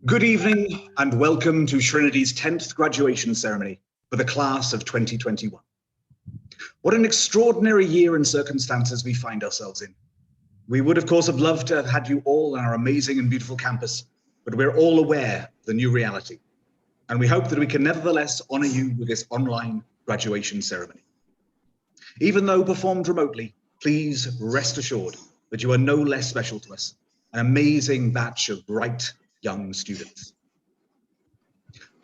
Good evening and welcome to Srinity's 10th graduation ceremony for the class of 2021. What an extraordinary year and circumstances we find ourselves in. We would, of course, have loved to have had you all on our amazing and beautiful campus, but we're all aware of the new reality. And we hope that we can nevertheless honor you with this online graduation ceremony. Even though performed remotely, please rest assured that you are no less special to us, an amazing batch of bright young students.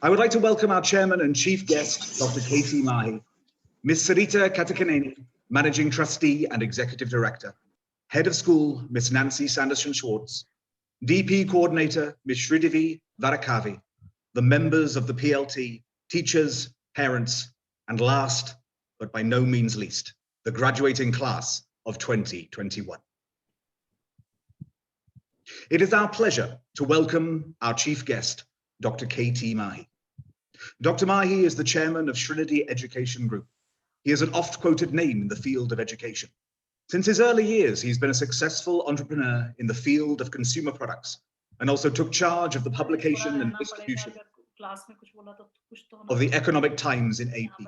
I would like to welcome our chairman and chief guest, Dr. K.T. Mahi, Ms. Sarita Katakaneni, managing trustee and executive director, head of school, Ms. Nancy Sanderson-Schwartz, DP coordinator, Ms. Sridevi Varakavi, the members of the PLT, teachers, parents, and last, but by no means least, the graduating class of 2021. It is our pleasure to welcome our chief guest, Dr. K.T. Mahi. Dr. Mahi is the chairman of Srinity Education Group. He is an oft-quoted name in the field of education. Since his early years, he's been a successful entrepreneur in the field of consumer products and also took charge of the publication and distribution of the Economic Times in AP,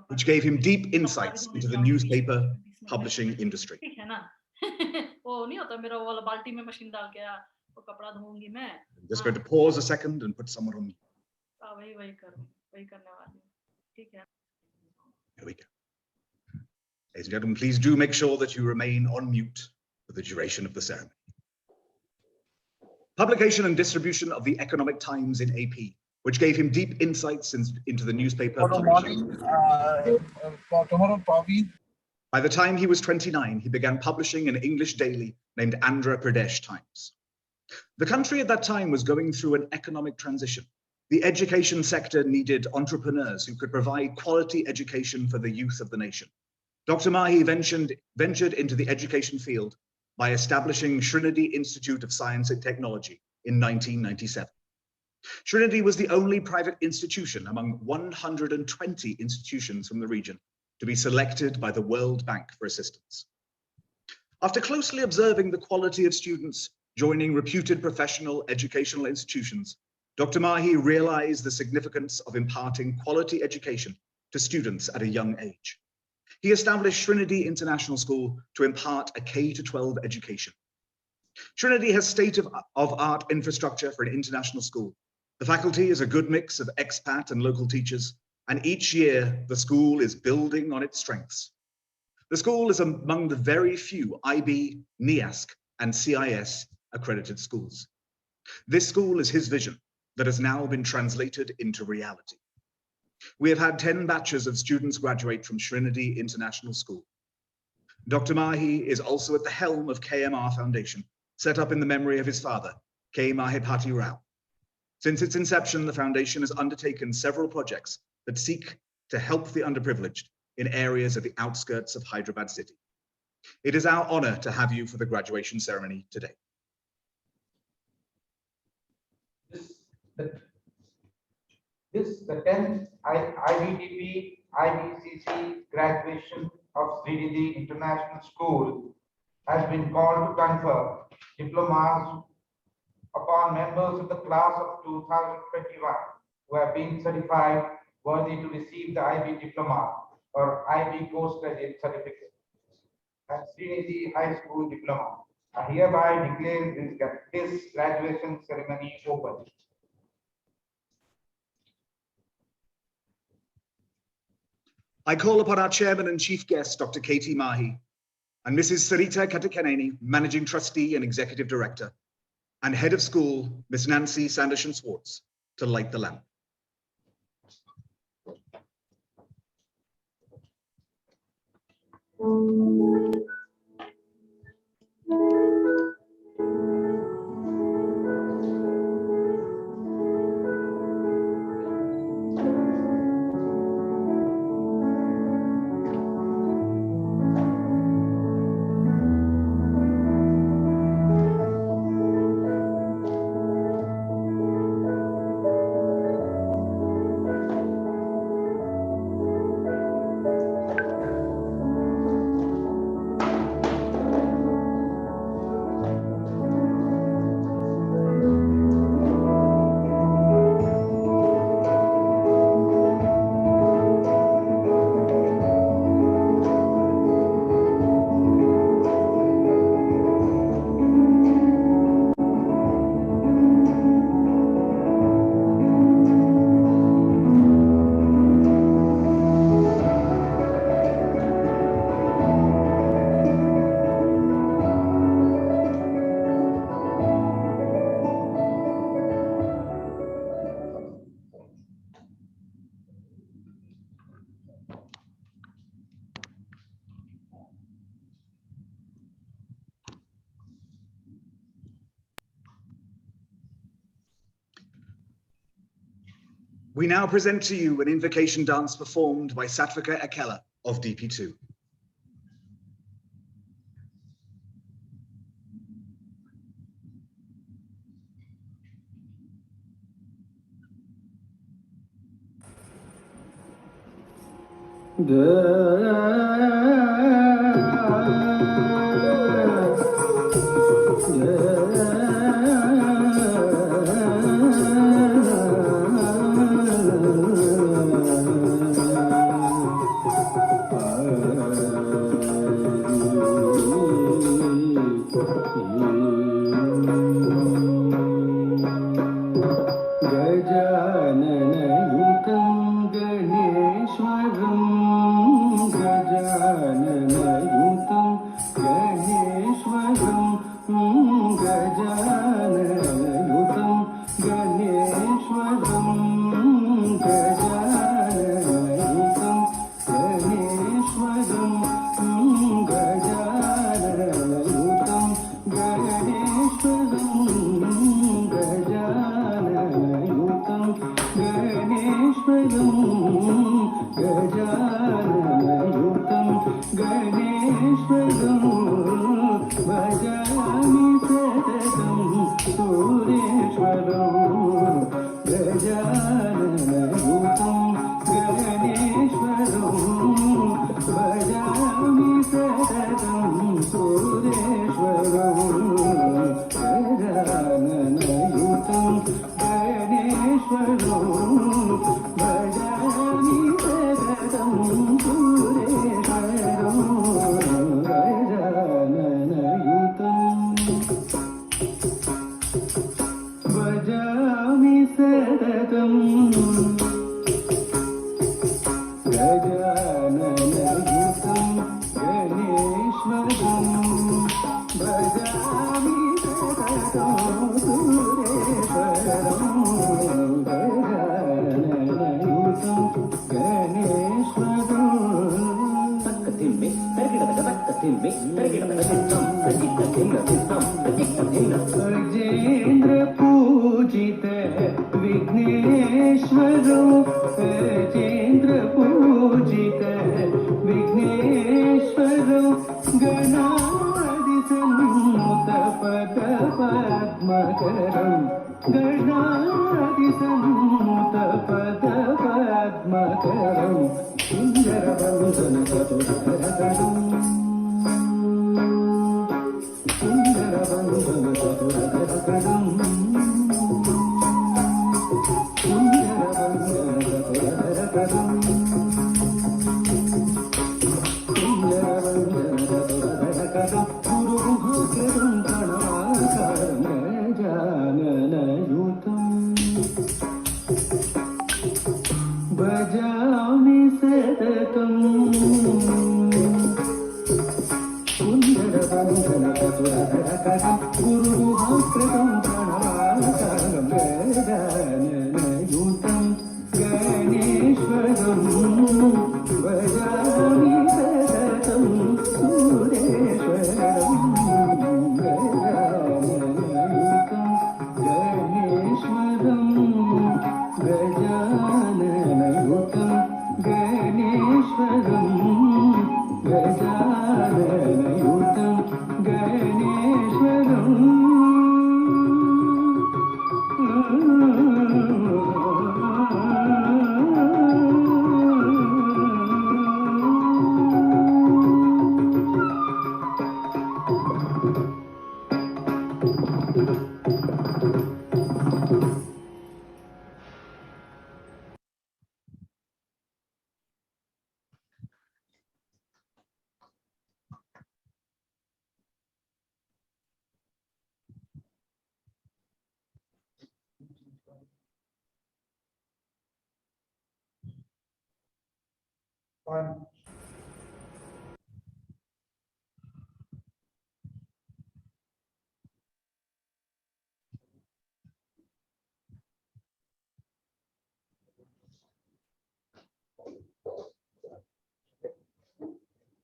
which gave him deep insights into the newspaper publishing industry. I'm just going to pause a second and put someone on mute. Here we go. Ladies and gentlemen, please do make sure that you remain on mute for the duration of the ceremony. Publication and distribution of the Economic Times in AP, which gave him deep insights into the newspaper publishing. By the time he was 29, he began publishing an English daily named Andhra Pradesh Times. The country at that time was going through an economic transition. The education sector needed entrepreneurs who could provide quality education for the youth of the nation. Dr. Mahi ventured into the education field by establishing Srinity Institute of Science and Technology in 1997. Srinity was the only private institution among 120 institutions from the region to be selected by the World Bank for assistance. After closely observing the quality of students joining reputed professional educational institutions, Dr. Mahi realized the significance of imparting quality education to students at a young age. He established Srinity International School to impart a K-12 education. Srinity has state-of-art infrastructure for an international school. The faculty is a good mix of expat and local teachers, and each year the school is building on its strengths. The school is among the very few IB, NIASC, and CIS accredited schools. This school is his vision that has now been translated into reality. We have had 10 batches of students graduate from Srinity International School. Dr. Mahi is also at the helm of KMR Foundation, set up in the memory of his father, K. Mahipati Rao. Since its inception, the foundation has undertaken several projects that seek to help the underprivileged in areas at the outskirts of Hyderabad city. It is our honor to have you for the graduation ceremony today. The 10th IBTP IBCC graduation of Srinity International School has been called to confer diplomas upon members of the class of 2021 who have been certified worthy to receive the IB diploma or IB postgraduate certificate at Srinity High School Diploma. I hereby declare this graduation ceremony open. I call upon our chairman and chief guest, Dr. Katie Mahi, and Mrs. Sarita Katakaneni, managing trustee and executive director, and head of school, Ms. Nancy Sanderson-Swartz, to light the lamp. We now present to you an invocation dance performed by Satvika Akela of DP2. भजामि सततं On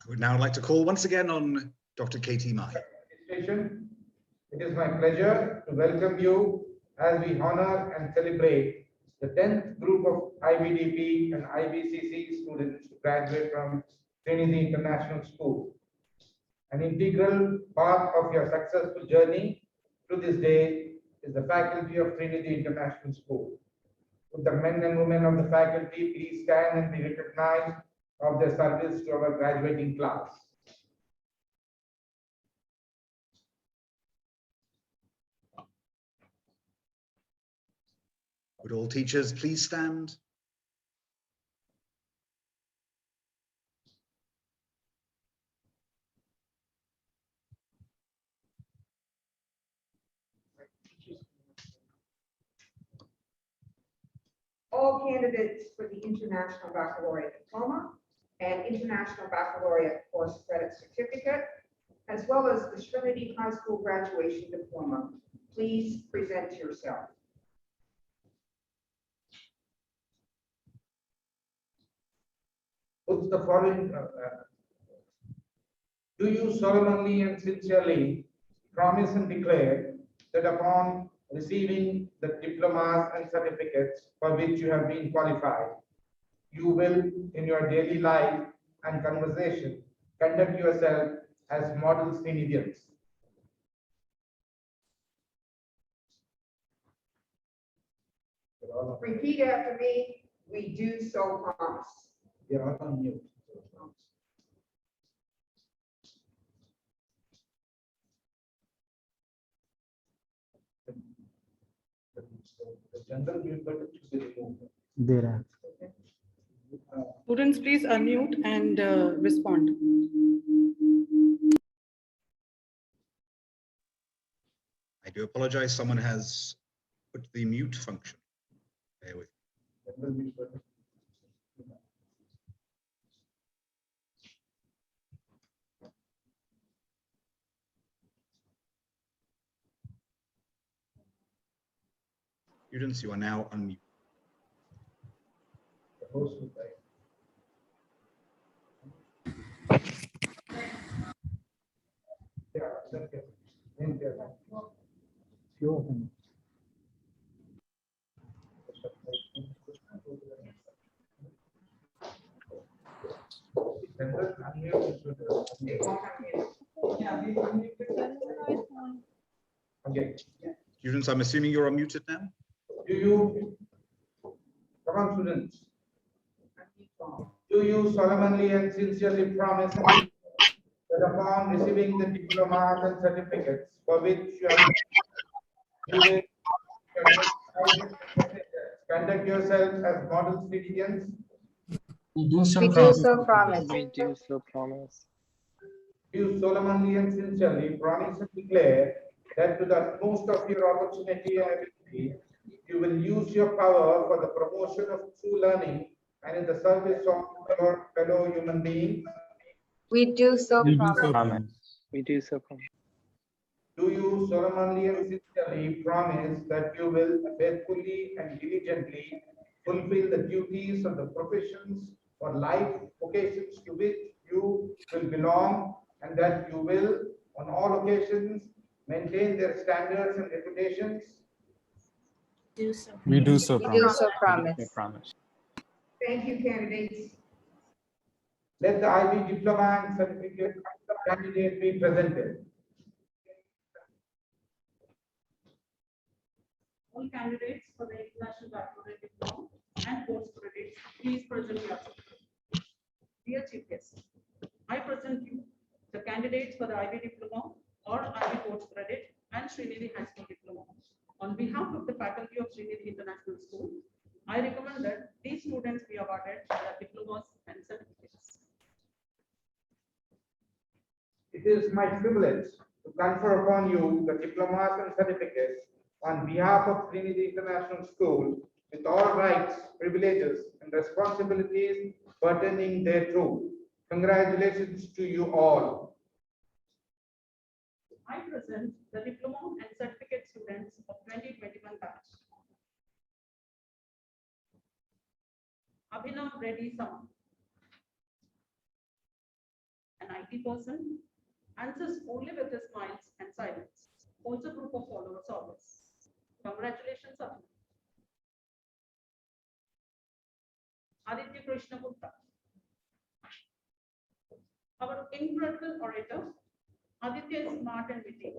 I would now like to call once again on Dr. Katie Mai. Administration, it is my pleasure to welcome you as we honor and celebrate the 10th group of IBDP and IBCC students to graduate from Trinity International School. An integral part of your successful journey to this day is the faculty of Trinity International School. Would the men and women of the faculty please stand and be recognized of their service to our graduating class? Would all teachers please stand? All candidates for the International Baccalaureate Diploma and International Baccalaureate Course Credit Certificate, as well as the Trinity High School Graduation Diploma, please present yourself. Puts the following, do you solemnly and sincerely promise and declare that upon receiving the diplomas and certificates for which you have been qualified, you will, in your daily life and conversation, conduct yourself as model Trinitians? Repeat after me. We do so promise. They are all on mute. The general mute button should be removed. There. Students, please unmute and respond. I do apologize. Someone has put the mute function. Bear with me. General mute button. Students, you are now unmuted. The host will type. Yeah, that's it. Thank you. Sure. General unmute should, They won't unmute. okay. Students, I'm assuming you're unmuted now. Do you, come on, students, Unmute phone. do you solemnly and sincerely promise that upon receiving the diplomas and certificates for which you will conduct yourself as model citizens? We do so We do promise. so promise. We do so promise. Do you solemnly and sincerely promise and declare that to the utmost of your opportunity and ability, you will use your power for the promotion of true learning and in the service of your fellow human beings? We do so We do promise. so Promise. promise. We do so promise. Do you solemnly and sincerely promise that you will faithfully and diligently fulfill the duties of the professions or life vocations to which you will belong, and that you will, on all occasions, maintain their standards and reputations? We do so We do promise. so We promise. promise. Thank you, candidates. Let the IB diploma and certificate candidate be presented. All candidates for the International Baccalaureate Diploma and course credits, please present your certificate. Dear Chief Guest, I present you the candidates for the IB Diploma or IB course credit and Trinity High School Diploma. On behalf of the faculty of Trinity International School, I recommend that these students be awarded their diplomas and certificates. It is my privilege to confer upon you the diplomas and certificates on behalf of Trinity International School with all rights, privileges, and responsibilities pertaining thereto. Congratulations to you all. I present the diploma and certificate students of 2021 batch. Abhinav Reddy Sama, an IT person, answers only with his smiles and silence. Holds a group of followers always. Congratulations, Abhinav. Aditya Krishna Gupta, our incredible orator. Aditya is smart and witty.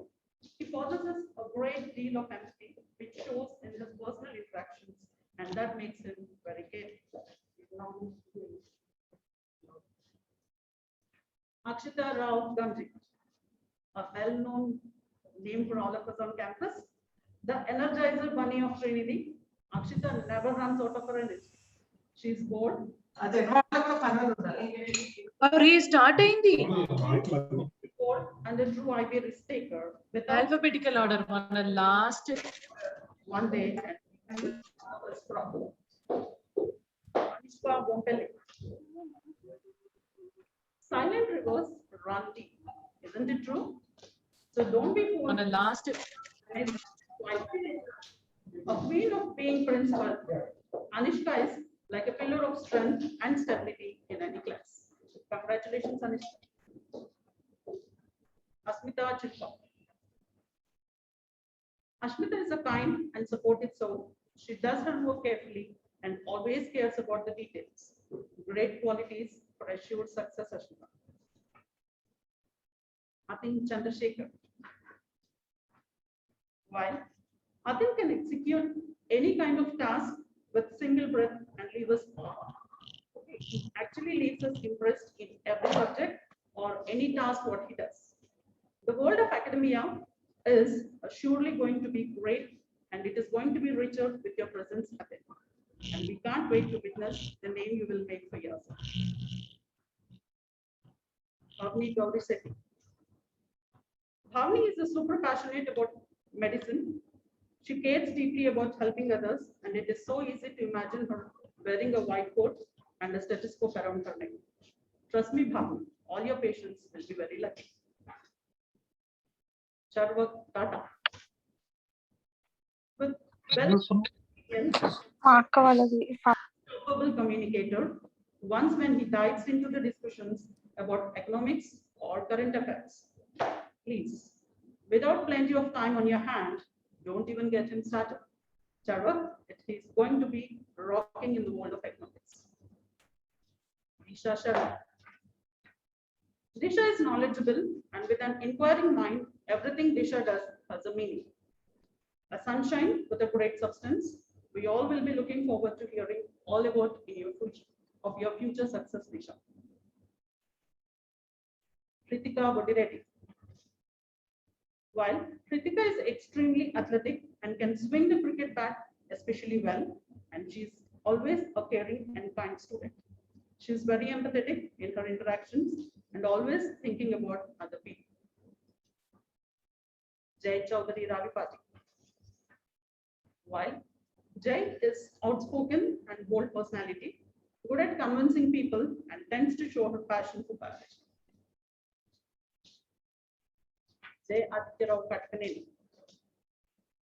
He possesses a great deal of empathy, which shows in his personal interactions, and that makes him very caring. Akshita Rao Gamji, a well-known name for all of us on campus, the Energizer Bunny of Trinity. Akshita never runs out of her energy. She's bored. Restart అయింది Bored and a true IB risk taker. Without alphabetical order మన last one day and was problem. Anushka Bompelli. Silent rivers run deep. Isn't it true? So don't be fooled. మన last A queen of being principal. Anushka is like a pillar of strength and stability in any class. Congratulations, Anushka. Asmita Chitpa. Ashmita is a kind and supportive soul. She does her work carefully and always cares about the details. Great qualities for assured success, Ashmita. Atin Chandrasekhar. While Atin can execute any kind of task with single breath and leave us he actually leaves us impressed in every subject or any task what he does. The world of academia is surely going to be great and it is going to be richer with your presence at it. And we can't wait to witness the name you will make for yourself. Bhavni Gauri Sethi. Bhavni is super passionate about medicine. She cares deeply about helping others, and it is so easy to imagine her wearing a white coat and a stethoscope around her neck. Trust me, Bhavni, all your patients will be very lucky. Charvak Tata. With capable communicator, once when he dives into the discussions about economics or current affairs, please, without plenty of time on your hand, don't even get him started. Charvak, he's going to be rocking in the world of economics. Disha Sharma. Disha is knowledgeable and with an inquiring mind, everything Disha does has a meaning. A sunshine with a great substance. We all will be looking forward to hearing all about your future success, Disha. Kritika Bodireddy. While Kritika is extremely athletic and can swing the cricket bat especially well, and she's always a caring and kind student. She's very empathetic in her interactions and always thinking about other people. Jay Chaudhary Ravipati. While Jay is outspoken and bold personality, good at convincing people and tends to show her passion for biology. Jay Aditya Rao Katkaneni.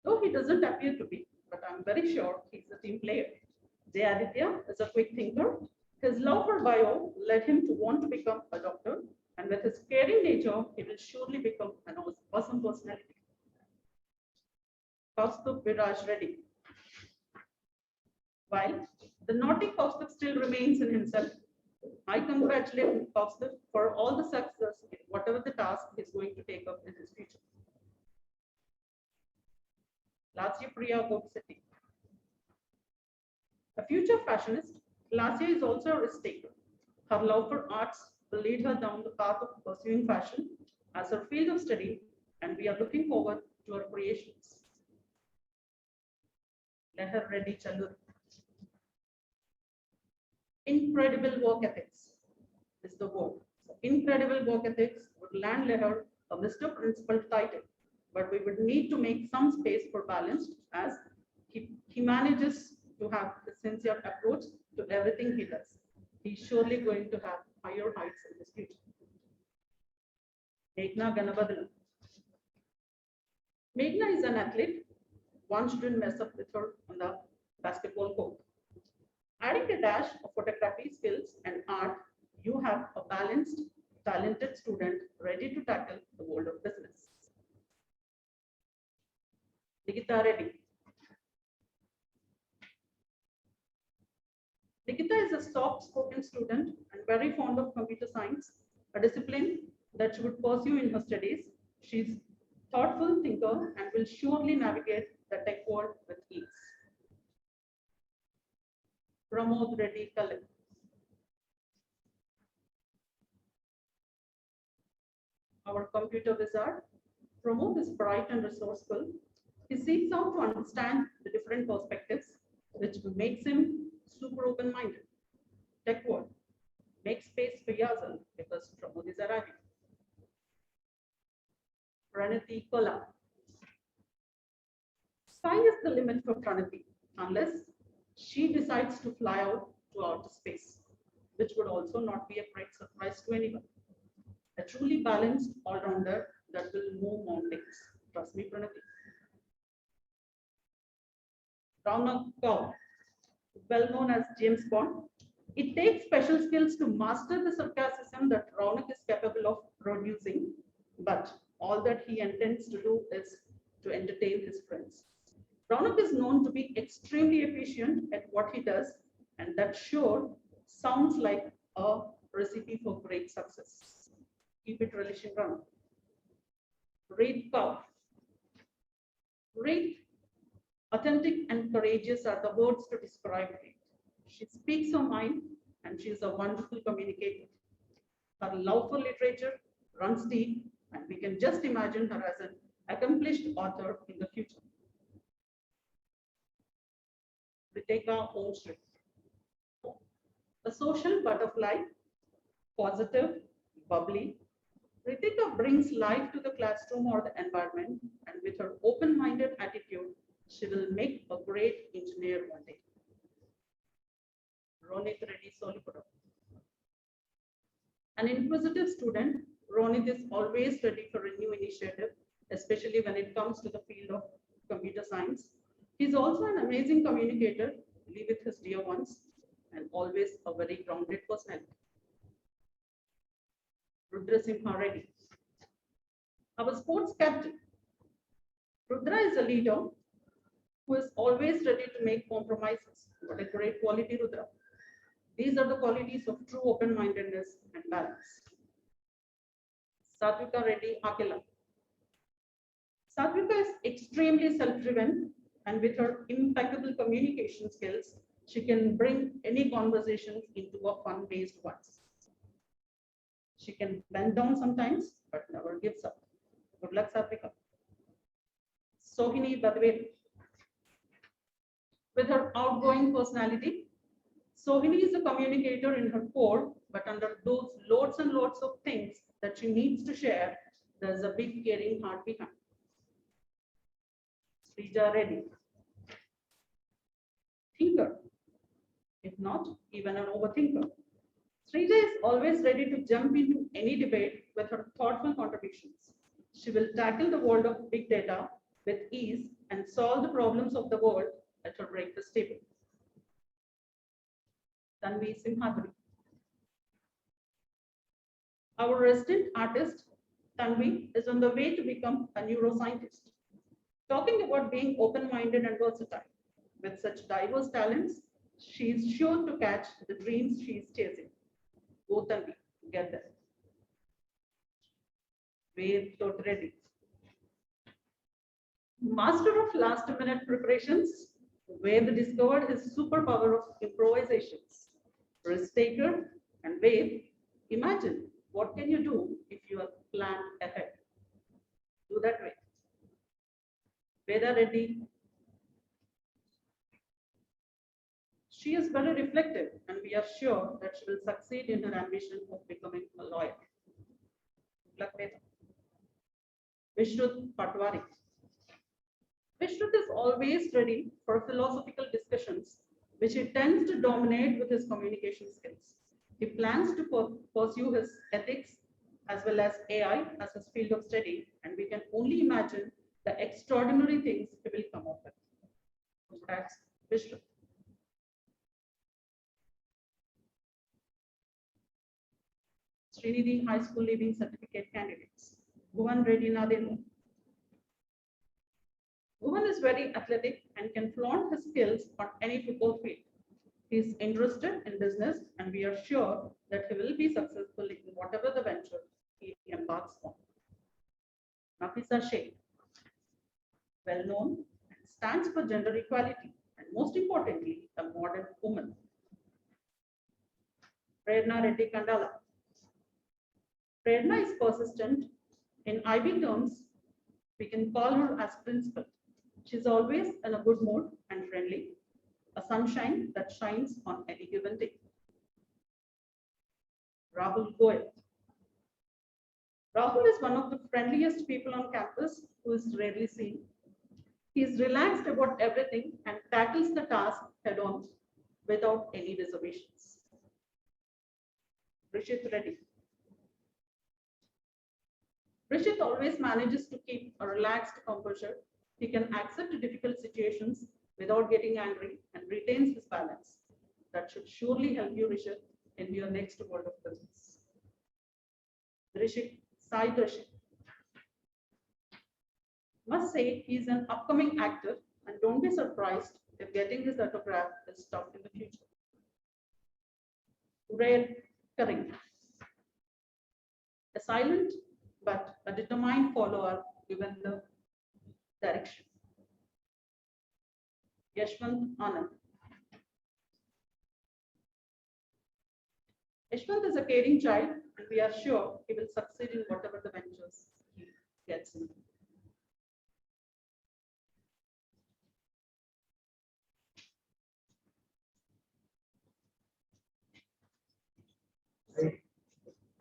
Though he doesn't appear to be, but I'm very sure he's a team player. Jay Aditya is a quick thinker. His love for bio led him to want to become a doctor, and with his caring nature, he will surely become an awesome personality. Kaustubh Viraj Reddy. While the naughty Kaustubh still remains in himself, I congratulate Kaustubh for all the success in whatever the task he's going to take up in his future. Lasya Priya Gopisetti. A future fashionist, Lasya is also a risk taker. Her love for arts will lead her down the path of pursuing fashion as her field of study, and we are looking forward to her creations. Lehar Reddy Challur. Incredible work ethics is the word. So incredible work ethics would land Lehar a Mr. Principal title. but we would need to make some space for balance as he manages to have a sincere approach to everything he does. He's surely going to have higher heights in his future. Meghna Ganabadana. Meghna is an athlete. One shouldn't mess up with her on the basketball court. Adding a dash of photography skills and art, you have a balanced, talented student ready to tackle the world of business. Nikita Reddy. Nikita is a soft-spoken student and very fond of computer science, a discipline that she would pursue in her studies. She's thoughtful thinker and will surely navigate the tech world with ease. Pramod Reddy Kalin. Our computer wizard. Pramod is bright and resourceful. He seeks out to understand the different perspectives, which makes him super open-minded. Tech world. Make space for Yazal because Pramod is arriving. Pranati Kola. Sky is the limit for Pranati unless she decides to fly out to outer space, which would also not be a great surprise to anyone. A truly balanced all-rounder that will move mountains. Trust me, Pranati. Raunak Kaur, well known as James Bond. It takes special skills to master the sarcasm that Raunak is capable of producing, but all that he intends to do is to entertain his friends. Raunak is known to be extremely efficient at what he does, and that sure sounds like a recipe for great success. Keep it relishing, Raunak. Reid Kaur. Reid, authentic and courageous are the words to describe Reid. She speaks her mind and she is a wonderful communicator. Her love for literature runs deep, and we can just imagine her as an accomplished author in the future. Ritika Onstri. A social butterfly, positive, bubbly. Ritika brings life to the classroom or the environment, and with her open-minded attitude, she will make a great engineer one day. Ronit Reddy Solipuram. An inquisitive student, Ronit is always ready for a new initiative, especially when it comes to the field of computer science. He's also an amazing communicator, live with his dear ones, and always a very grounded personality. Rudra Simha Reddy. Our sports captain. Rudra is a leader who is always ready to make compromises. What a great quality, Rudra. These are the qualities of true open-mindedness and balance. Satvika Reddy Akela. Satvika is extremely self-driven, and with her impeccable communication skills, she can bring any conversations into a fun-based ones. She can bend down sometimes, but never gives up. Good luck, Satvika. Sohini Badwe. With her outgoing personality, Sohini is a communicator in her core, but under those loads and loads of things that she needs to share, there's a big caring heart behind. Srija Reddy. Thinker, if not even an overthinker. Srija is always ready to jump into any debate with her thoughtful contributions. She will tackle the world of big data with ease and solve the problems of the world at her breakfast table. Tanvi Simhadri. Our resident artist, Tanvi, is on the way to become a neuroscientist. Talking about being open-minded and versatile. With such diverse talents, she is sure to catch the dreams she is chasing. Go Tanvi, get there. Ved Reddy. Master of last-minute preparations, Ved discovered his superpower of improvisations. Risk taker and Ved, imagine what can you do if you are planned ahead. Do that way. Veda Reddy. She is very reflective, and we are sure that she will succeed in her ambition of becoming a lawyer. Good luck, Veda. Vishrut Patwari. Vishrut is always ready for philosophical discussions, which he tends to dominate with his communication skills. He plans to pursue his ethics as well as AI as his field of study, and we can only imagine the extraordinary things he will come up with. That's Vishrut. Srinidhi High School Leaving Certificate candidates. Bhuvan Reddy Nadelu. Bhuvan is very athletic and can flaunt his skills on any football field. He is interested in business, and we are sure that he will be successful in whatever the venture he embarks on. Nafisa Sheikh, well known, and stands for gender equality, and most importantly, a modern woman. Prerna Reddy Kandala. Prerna is persistent. In IB terms, we can call her as principal. She's always in a good mood and friendly, a sunshine that shines on any given day. Rahul Goyal. Rahul is one of the friendliest people on campus who is rarely seen. He is relaxed about everything and tackles the task head on without any reservations. Rishit Reddy. Rishit always manages to keep a relaxed composure. He can accept difficult situations without getting angry and retains his balance. That should surely help you, Rishit, in your next world of business. Sai Drishik. Must say he's an upcoming actor, and don't be surprised if getting his autograph is tough in the future. Red Karim. A silent but a determined follower given the direction. Yashwant Anand. Yashwant is a caring child, and we are sure he will succeed in whatever the ventures he gets into.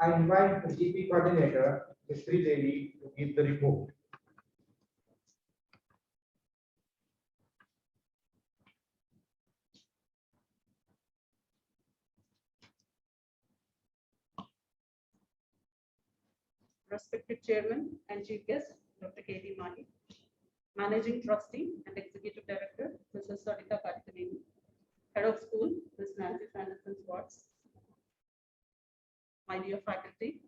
I invite the GP coordinator, Ms. Sri Devi, to give the report. Respected Chairman and Chief Guest, Dr. K.D. Mahi, Managing Trustee and Executive Director, Mrs. Sarita Karthikeni, Head of School, Ms. Nancy Sanderson Swartz, my dear faculty,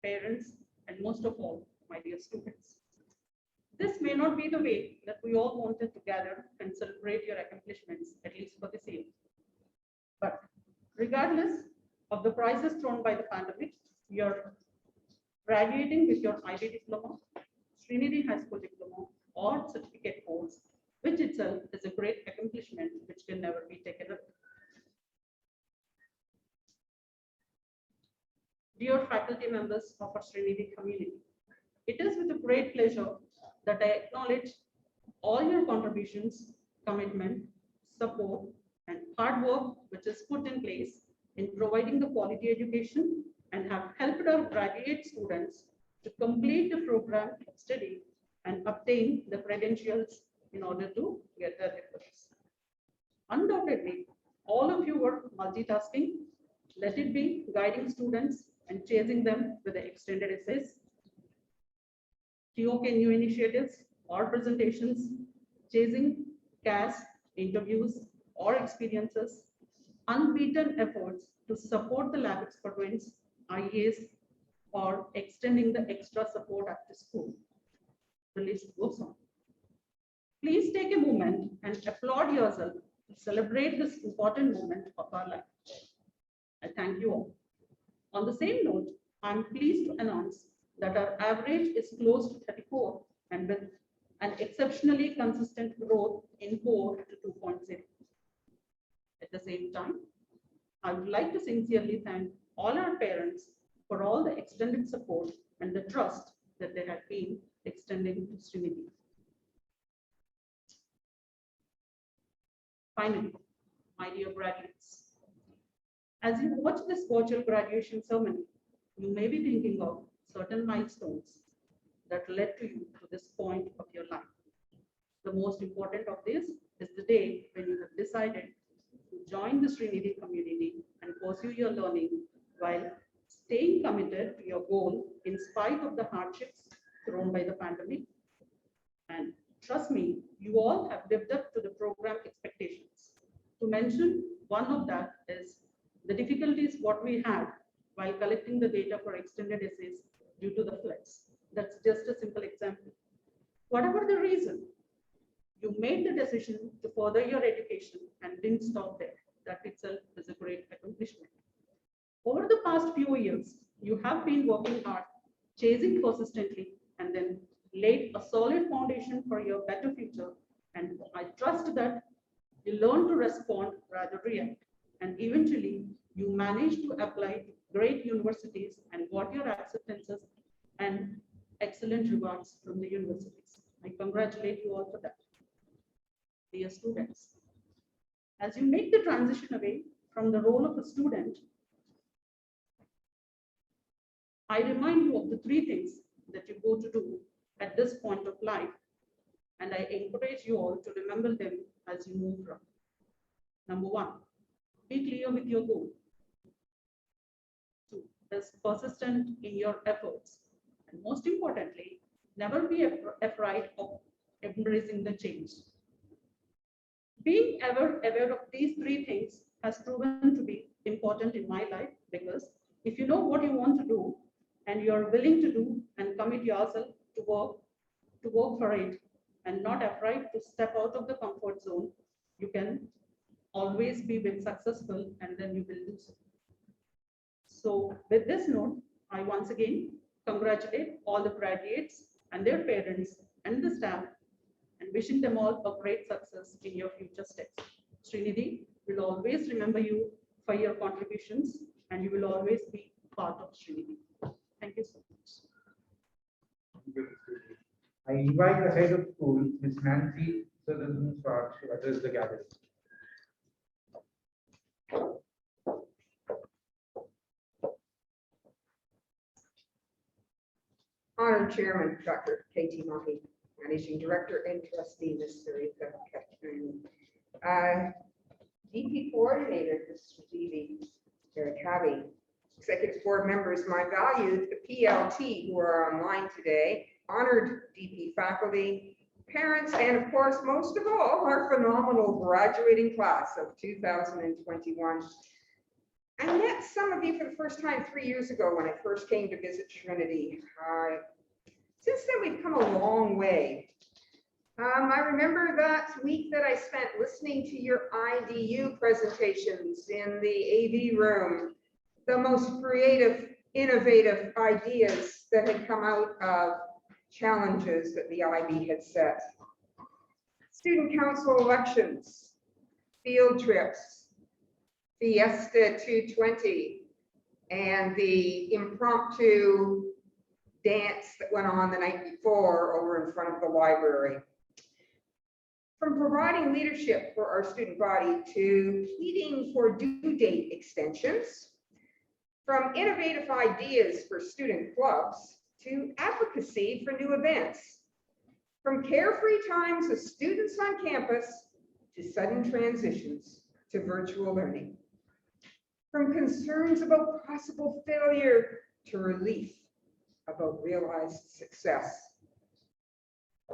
parents, and most of all, my dear students. This may not be the way that we all wanted to gather and celebrate your accomplishments, at least for this year. But regardless of the prices thrown by the pandemic, you're graduating with your IB diploma, Srinidhi High School diploma, or certificate course, which itself is a great accomplishment which can never be taken away. Dear faculty members of our Srinidhi community, it is with a great pleasure that I acknowledge all your contributions, commitment, support, and hard work which is put in place in providing the quality education and have helped our graduate students to complete the program of study and obtain the credentials in order to get their diplomas. Undoubtedly, all of you were multitasking, let it be guiding students and chasing them with the extended essays, TOK new initiatives or presentations, chasing CAS, interviews or experiences, unbeaten efforts to support the lab experiments, IAs, or extending the extra support after school. The list goes on. Please take a moment and applaud yourself to celebrate this important moment of our life. I thank you all. On the same note, I'm pleased to announce that our average is close to 34 and with an exceptionally consistent growth in 4 to 2.0. At the same time, I would like to sincerely thank all our parents for all the extended support and the trust that they have been extending to Srinidhi. Finally, my dear graduates, as you watch this virtual graduation ceremony, you may be thinking of certain milestones that led to you to this point of your life. The most important of this is the day when you have decided to join the Srinidhi community and pursue your learning while staying committed to your goal in spite of the hardships thrown by the pandemic. And trust me, you all have lived up to the program expectations. To mention one of that is the difficulties what we had while collecting the data for extended essays due to the floods. That's just a simple example. Whatever the reason, you made the decision to further your education and didn't stop there. That itself is a great accomplishment. Over the past few years, you have been working hard, chasing persistently, and then laid a solid foundation for your better future. And I trust that you learn to respond rather react. And eventually, you managed to apply to great universities and got your acceptances and excellent rewards from the universities. I congratulate you all for that. Dear students, as you make the transition away from the role of a student, I remind you of the three things that you go to do at this point of life, and I encourage you all to remember them as you move from. Number one, be clear with your goal. Two, be persistent in your efforts. And most importantly, never be afraid of embracing the change. Being ever aware of these three things has proven to be important in my life, because if you know what you want to do and you're willing to do and commit yourself to work for it and not afraid to step out of the comfort zone, you can always be successful, and then you will do so. So with this note, I once again congratulate all the graduates and their parents and the staff, and wishing them all a great success in your future steps. Srinidhi will always remember you for your contributions, and you will always be part of Srinidhi. Thank you so much. I invite the head of school, Ms. Nancy Sutherland Swart, to address the gathering. Honored Chairman, Dr. K.T. Mahi, Managing Director and Trustee, Ms. Sarita Katrin, DP Coordinator, Mr. Stevie Garikabi, Executive Board members, my valued PLT who are online today, honored DP faculty, parents, and of course, most of all, our phenomenal graduating class of 2021. I met some of you for the first time 3 years ago when I first came to visit Trinity. Since then, we've come a long way. I remember that week that I spent listening to your IDU presentations in the AV room, the most creative, innovative ideas that had come out of challenges that the IB had set. Student council elections, field trips, Fiesta 220, and the impromptu dance that went on the night before over in front of the library. From providing leadership for our student body to pleading for due date extensions, from innovative ideas for student clubs to advocacy for new events, from carefree times of students on campus to sudden transitions to virtual learning, from concerns about possible failure to relief about realized success.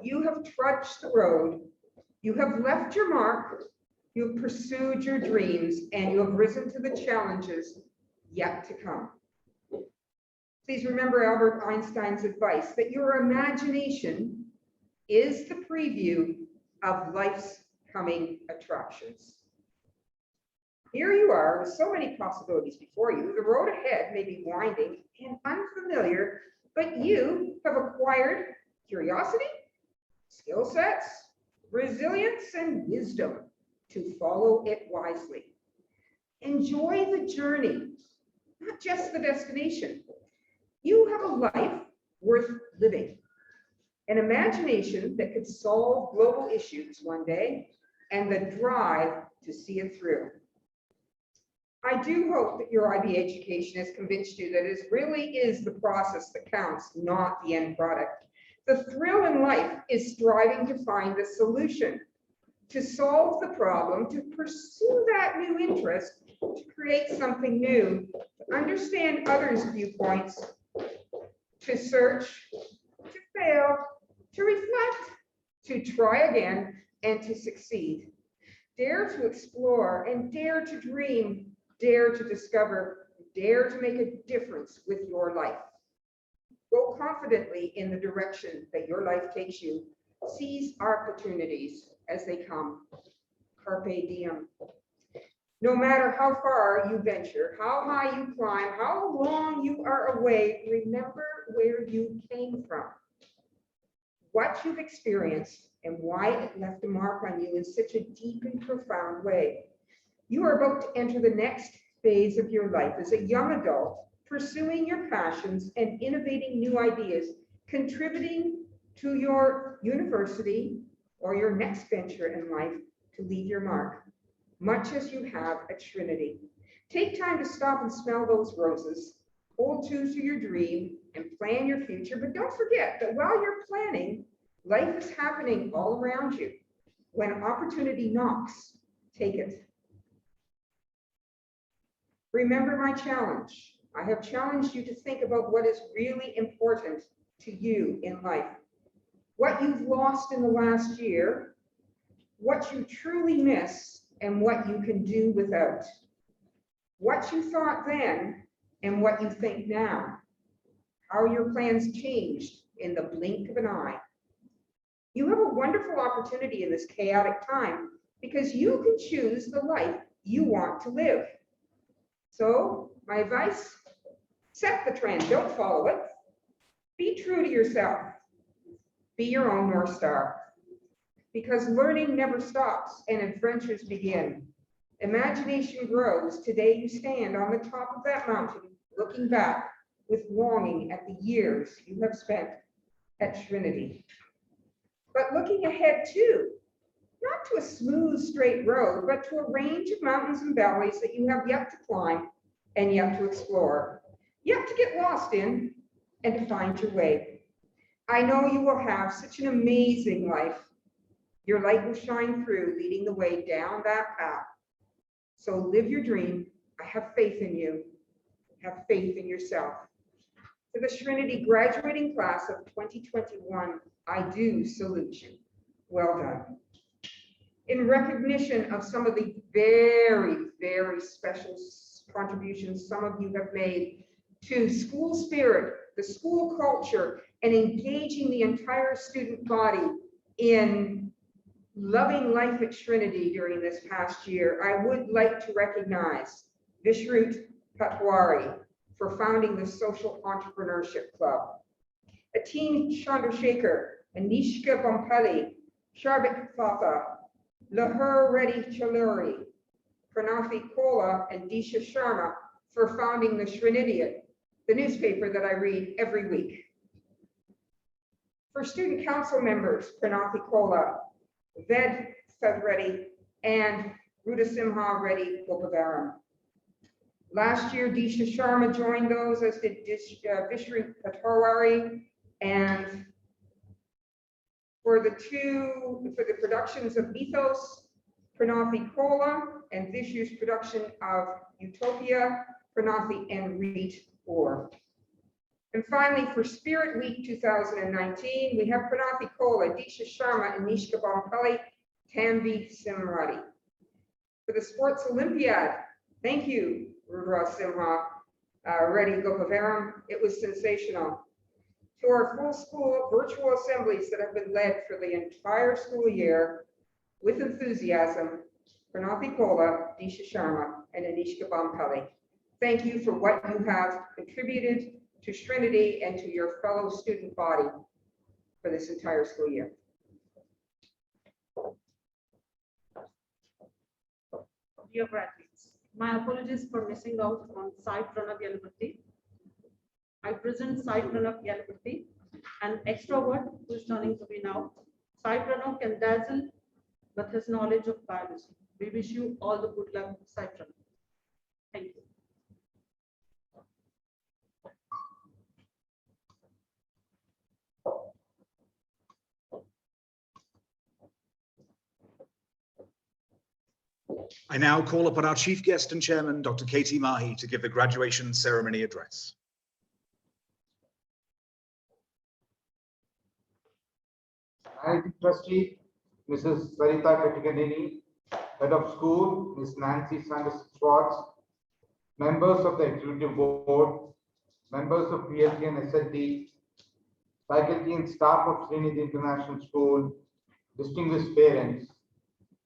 You have trudged the road, you have left your mark, you have pursued your dreams, and you have risen to the challenges yet to come. Please remember Albert Einstein's advice that your imagination is the preview of life's coming attractions. Here you are with so many possibilities before you. The road ahead may be winding and unfamiliar, but you have acquired curiosity, skill sets, resilience, and wisdom to follow it wisely. Enjoy the journey, not just the destination. You have a life worth living, an imagination that could solve global issues one day, and the drive to see it through. I do hope that your IB education has convinced you that it really is the process that counts, not the end product. The thrill in life is striving to find the solution, to solve the problem, to pursue that new interest, to create something new, to understand others' viewpoints, to search, to fail, to reflect, to try again, and to succeed. Dare to explore and dare to dream, dare to discover, dare to make a difference with your life. Go confidently in the direction that your life takes you. Seize opportunities as they come. Carpe diem. No matter how far you venture, how high you climb, how long you are away, remember where you came from, what you've experienced, and why it left a mark on you in such a deep and profound way. You are about to enter the next phase of your life as a young adult, pursuing your passions and innovating new ideas, contributing to your university or your next venture in life to leave your mark, much as you have at Trinity. Take time to stop and smell those roses, hold true to your dream, and plan your future. But don't forget that while you're planning, life is happening all around you. When opportunity knocks, take it. Remember my challenge. I have challenged you to think about what is really important to you in life. What you've lost in the last year, what you truly miss, and what you can do without. What you thought then and what you think now. How your plans changed in the blink of an eye. You have a wonderful opportunity in this chaotic time because you can choose the life you want to live. So my advice, set the trend, don't follow it. Be true to yourself. Be your own North Star. Because learning never stops and adventures begin. Imagination grows. Today you stand on the top of that mountain, looking back with longing at the years you have spent at Trinity. But looking ahead too, not to a smooth, straight road, but to a range of mountains and valleys that you have yet to climb and yet to explore, yet to get lost in and to find your way. I know you will have such an amazing life. Your light will shine through, leading the way down that path. So live your dream. I have faith in you. Have faith in yourself. To the Trinity graduating class of 2021, I do salute you. Well done. In recognition of some of the very, very special contributions some of you have made to school spirit, the school culture, and engaging the entire student body in loving life at Trinity during this past year, I would like to recognize Vishrut Patwari for founding the Social Entrepreneurship Club. Ateen Chandrasekhar, Anishka Bompelli, Sharbik Fatha, Lahur Reddy Chaluri, Pranathi Kola, and Disha Sharma for founding the Srinidhian, the newspaper that I read every week. For student council members, Pranathi Kola, Ved Reddy, and Rudasimha Reddy Gopavaram. Last year, Disha Sharma joined those, as did Vishrut Patwari, and for the productions of Ethos, Pranathi Kola, and this year's production of Utopia, Pranathi and Reet Orr. And finally, for Spirit Week 2019, we have Pranathi Kola, Disha Sharma, and Nishka Bompelli, Tanvi Simrati. For the Sports Olympiad, thank you, Rudra Simha, Reddy Gopavaram. It was sensational. To our full school virtual assemblies that have been led for the entire school year with enthusiasm, Pranathi Kola, Disha Sharma, and Anishka Bompelli. Thank you for what you have contributed to Trinity and to your fellow student body for this entire school year. Dear graduates, my apologies for missing out on Sai Pranav Yalaburthy. I present Sai Pranav Yalaburthy, an extrovert who is turning to be now. Sai Pranav can dazzle with his knowledge of biology. We wish you all the good luck, Sai Pranav. Thank you. I now call upon our chief guest and chairman, Dr. Katie Mahi, to give the graduation ceremony address. Managing Trustee, Mrs. Sarita Katigadini, Head of School, Ms. Nancy Sanderson Schwartz, members of the Executive Board, members of PLT and SLT, faculty and staff of Trinity International School, distinguished parents,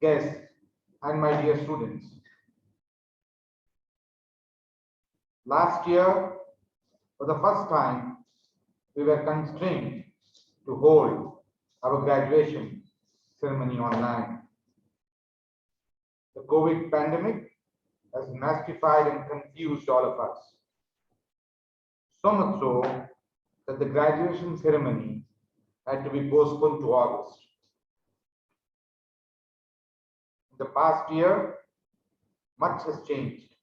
guests, and my dear students. Last year, for the first time, we were constrained to hold our graduation ceremony online. The COVID pandemic has mystified and confused all of us. So much so that the graduation ceremony had to be postponed to August. In the past year, much has changed,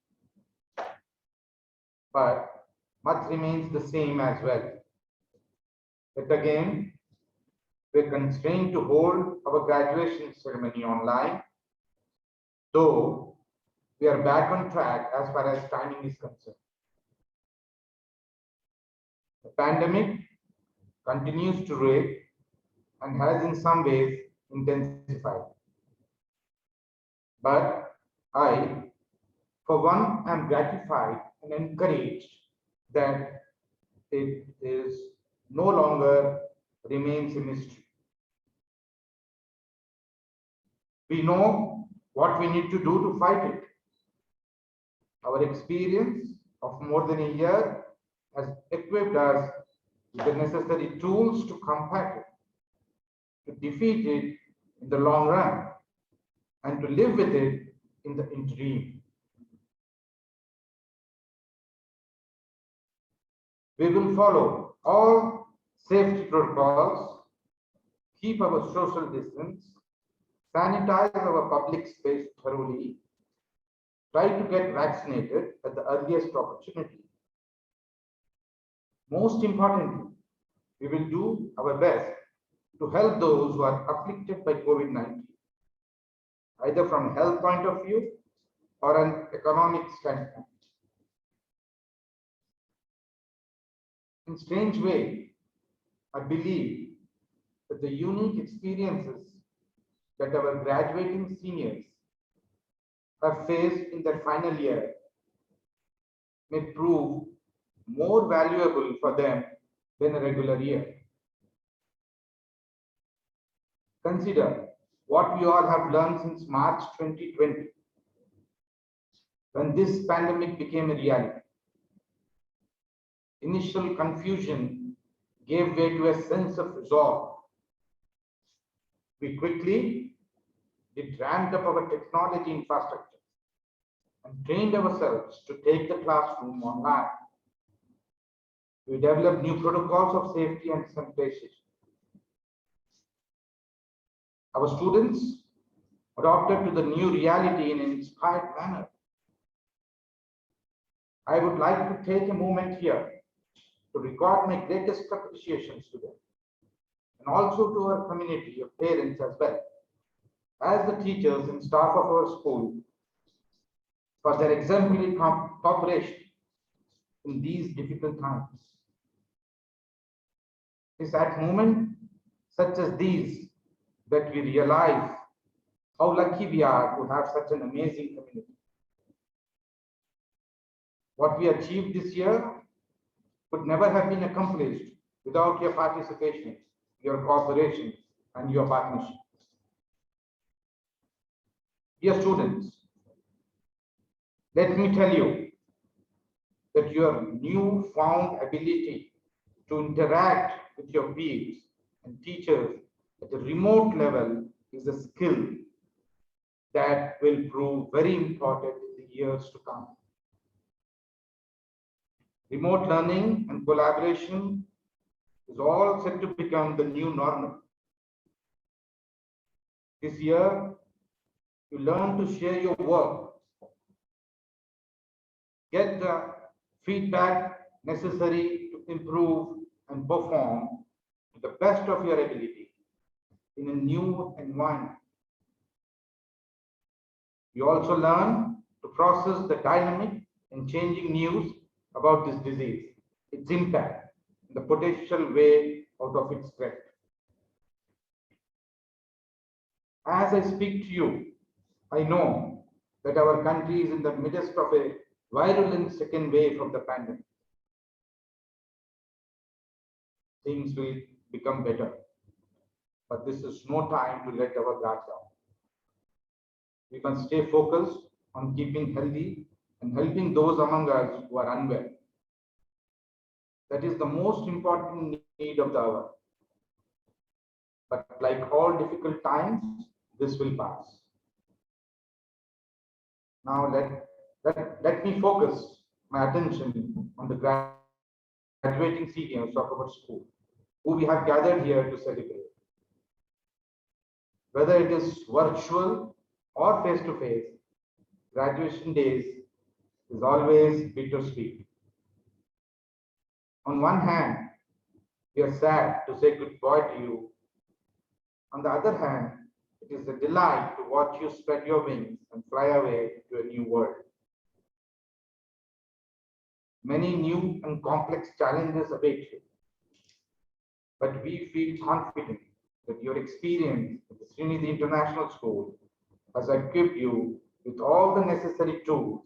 but much remains the same as well. But again, we're constrained to hold our graduation ceremony online, though we are back on track as far as timing is concerned. The pandemic continues to rage and has in some ways intensified. But I, for one, am gratified and encouraged that it is no longer remains a mystery. We know what we need to do to fight it. Our experience of more than a year has equipped us with the necessary tools to combat it, to defeat it in the long run, and to live with it in the interim. We will follow all safety protocols, keep our social distance, sanitize our public space thoroughly, try to get vaccinated at the earliest opportunity. Most importantly, we will do our best to help those who are afflicted by COVID-19, either from a health point of view or an economic standpoint. In a strange way, I believe that the unique experiences that our graduating seniors have faced in their final year may prove more valuable for them than a regular year. Consider what we all have learned since March 2020, when this pandemic became a reality. Initial confusion gave way to a sense of resolve. We quickly ramped up our technology infrastructure and trained ourselves to take the classroom online. We developed new protocols of safety and sanitation. Our students adopted to the new reality in an inspired manner. I would like to take a moment here to record my greatest appreciations to them, and also to our community of parents as well, as the teachers and staff of our school, for their exemplary cooperation in these difficult times. It's at moments such as these that we realize how lucky we are to have such an amazing community. What we achieved this year could never have been accomplished without your participation, your cooperation, and your partnership. Dear students, let me tell you that your newfound ability to interact with your peers and teachers at a remote level is a skill that will prove very important in the years to come. Remote learning and collaboration is all set to become the new normal. This year, you learn to share your work, get the feedback necessary to improve and perform to the best of your ability in a new environment. You also learn to process the dynamic and changing news about this disease, its impact, and the potential way out of its threat. As I speak to you, I know that our country is in the midst of a virulent second wave of the pandemic. Things will become better, but this is no time to let our guard down. We must stay focused on keeping healthy and helping those among us who are unwell. That is the most important need of the hour. But like all difficult times, this will pass. Now let me focus my attention on the graduating seniors of our school, who we have gathered here to celebrate. Whether it is virtual or face-to-face, graduation days is always bittersweet. On one hand, we are sad to say goodbye to you. On the other hand, it is a delight to watch you spread your wings and fly away to a new world. Many new and complex challenges await you, but we feel confident that your experience at the Srinidhi International School has equipped you with all the necessary tools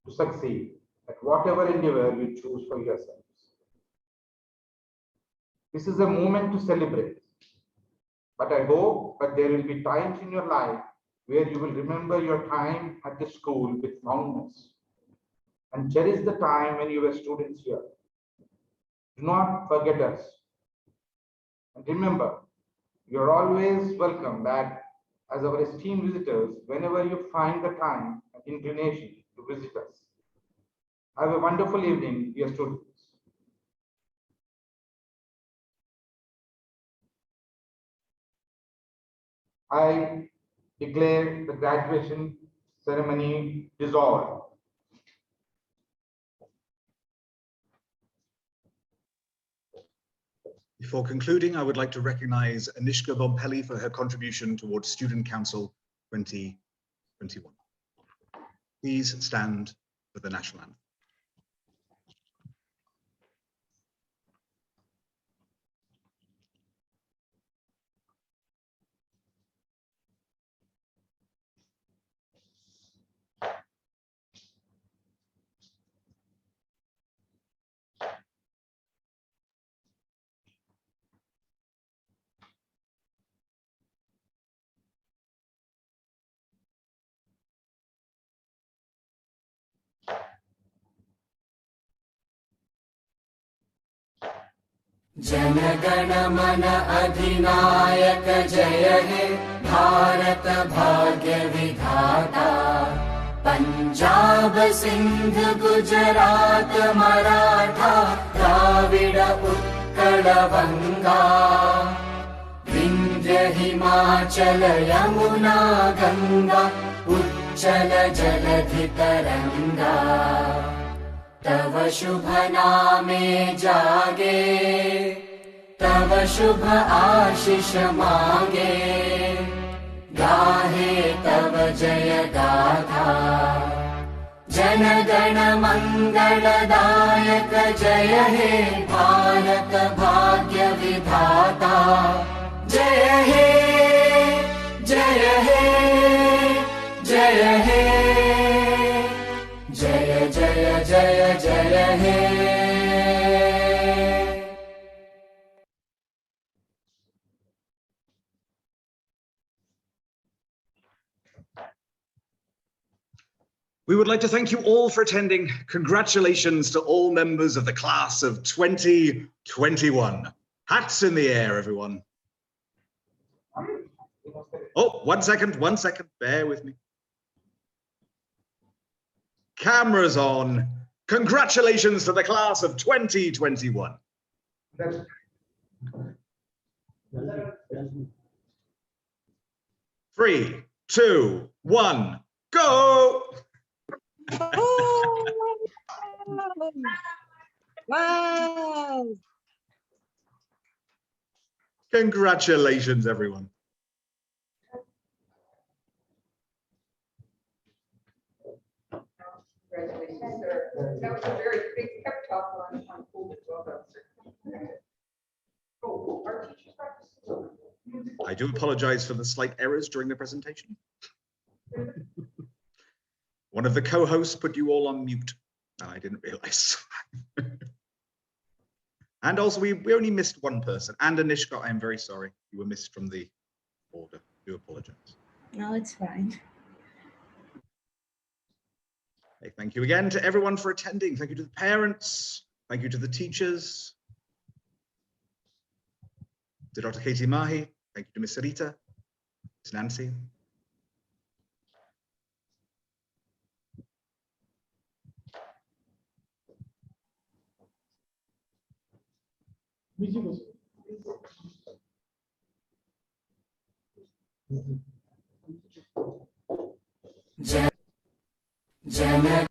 to succeed at whatever endeavor you choose for yourselves. This is a moment to celebrate, but I hope that there will be times in your life where you will remember your time at the school with fondness and cherish the time when you were students here. Do not forget us. And remember, you are always welcome back as our esteemed visitors whenever you find the time and inclination to visit us. Have a wonderful evening, dear students. I declare the graduation ceremony dissolved. Before concluding, I would like to recognize Anishka Bompelli for her contribution towards Student Council 2021. Please stand for the national anthem. जनगण मन अधिनायक जय हे भारत भाग्य विधाता पंजाब सिंध गुजरात मराठा द्राविड उत्कल बंगा विंध्य हिमाचल यमुना गंगा उच्चल जलधि तरंगा तव शुभ नामे जागे तव शुभ आशीष मांगे गाहे तव जय गाथा जन गण मंगलदायक जय हे भारत भाग्य विधाता जय हे जय हे जय हे जय जय जय जय हे। We would like to thank you all for attending. Congratulations to all members of the class of 2021. Hats in the air, everyone. Oh, 1 second, bear with me. Cameras on. Congratulations to the class of 2021. Three, 2, 1, go! Wow. Congratulations, everyone. That was a very big pep talk on COVID. Well done, sir. Oh, our teachers back to school. I do apologize for the slight errors during the presentation. One of the co-hosts put you all on mute, and I didn't realize. And also, we only missed one person. And Anishka, I am very sorry. You were missed from the order. Do apologize. No, it's fine. Okay, thank you again to everyone for attending. Thank you to the parents. Thank you to the teachers. To Dr. Katie Mahi. Thank you to Miss Sarita, Miss Nancy. Jana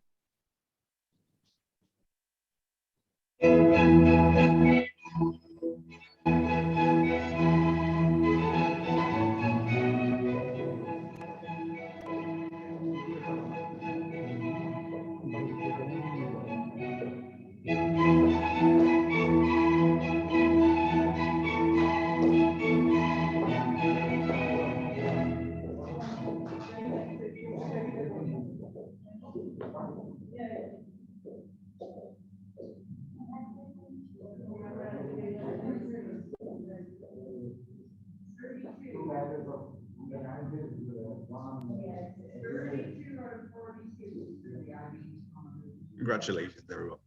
Congratulations, everyone.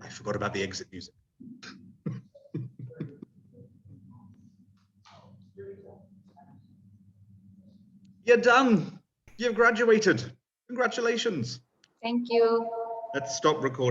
I forgot about the exit music. You're done. You've graduated. Congratulations. Thank you. Let's stop recording.